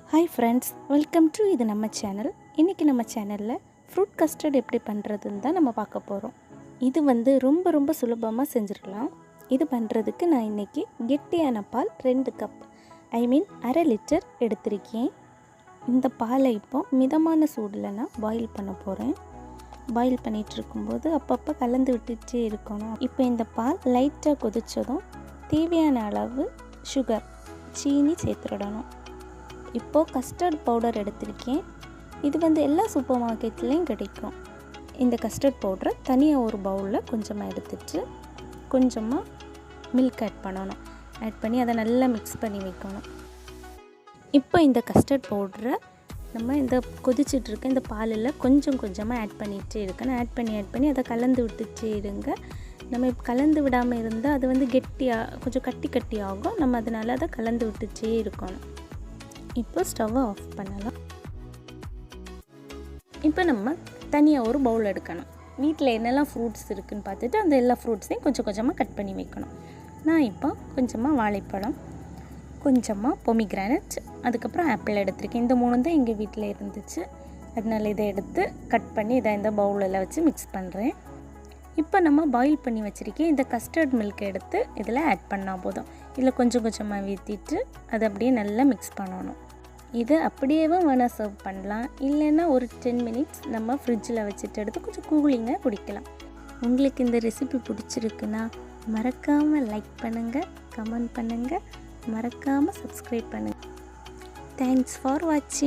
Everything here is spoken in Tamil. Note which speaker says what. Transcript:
Speaker 1: ஹாய் ஃப்ரெண்ட்ஸ், வெல்கம் டு இது நம்ம சேனல். இன்றைக்கி நம்ம சேனலில் ஃப்ரூட் கஸ்டர்ட் எப்படி பண்ணுறதுன்னு தான் நம்ம பார்க்க போகிறோம். இது ரொம்ப சுலபமாக செஞ்சிடலாம். இது பண்ணுறதுக்கு நான் இன்றைக்கி கெட்டியான பால் 2 கப் அரை லிட்டர் எடுத்திருக்கேன். இந்த பாலை இப்போ மிதமான சூடில் நான் பாயில் பண்ண போகிறேன். பாயில் பண்ணிகிட்டு இருக்கும்போது அப்பப்போ கலந்து விட்டுட்டே இருக்கணும். இப்போ இந்த பால் லைட்டாக கொதித்ததும் தேவையான அளவு சுகர், சீனி சேர்த்துடணும். இப்போது கஸ்டர்ட் பவுடர் எடுத்திருக்கேன். இது எல்லா சூப்பர் மார்க்கெட்லேயும் கிடைக்கும். இந்த கஸ்டர்ட் பவுடரை தனியாக ஒரு பவுலில் கொஞ்சமாக எடுத்துட்டு கொஞ்சமாக மில்க் ஆட் பண்ணணும். ஆட் பண்ணி அதை நல்லா மிக்ஸ் பண்ணி வைக்கணும். இப்போ இந்த கஸ்டர்ட் பவுடரை நம்ம இந்த கொதிச்சிட்ருக்க இந்த பாலில் கொஞ்சமாக ஆட் பண்ணிகிட்டே இருக்கணும். ஆட் பண்ணி அதை கலந்து விட்டுட்டே இருங்க. நம்ம இப்போ கலந்து விடாமல் இருந்தால் அது கெட்டியாக கொஞ்சம் கட்டி ஆகும். நம்ம அதனால் அதை கலந்து விட்டுட்டே இருக்கணும். இப்போ ஸ்டவ்வை ஆஃப் பண்ணலாம். இப்போ நம்ம தனியாக ஒரு பவுல் எடுக்கணும். வீட்டில் என்னெல்லாம் ஃப்ரூட்ஸ் இருக்குதுன்னு பார்த்துட்டு அந்த எல்லா ஃப்ரூட்ஸையும் கொஞ்சமாக கட் பண்ணி வைக்கணும். நான் இப்போ கொஞ்சமாக வாழைப்பழம், கொஞ்சமாக பொமிக்ரானட், அதுக்கப்புறம் ஆப்பிள் எடுத்திருக்கேன். இந்த 3 தான் எங்கள் வீட்டில் இருந்துச்சு. அதனால இதை எடுத்து கட் பண்ணி இதை இந்த பவுலில் வச்சு மிக்ஸ் பண்ணுறேன். இப்போ நம்ம பாயில் பண்ணி வச்சுருக்கேன் இந்த கஸ்டர்ட் மில்க் எடுத்து இதில் ஆட் பண்ணால் போதும். இதில் கொஞ்சமாக ஊற்றிட்டு அதை அப்படியே நல்லா மிக்ஸ் பண்ணணும். இதை அப்படியேவும் வேணால் சர்வ் பண்ணலாம். இல்லைன்னா ஒரு 10 மினிட்ஸ் நம்ம ஃப்ரிட்ஜில் வச்சுட்டு எடுத்து கொஞ்சம் கூலிங்காக குடிக்கலாம். உங்களுக்கு இந்த ரெசிபி பிடிச்சிருக்குன்னா மறக்காமல் லைக் பண்ணுங்கள், கமெண்ட் பண்ணுங்கள், மறக்காமல் சப்ஸ்கிரைப் பண்ணுங்கள். தேங்க்ஸ் ஃபார் வாட்சிங்.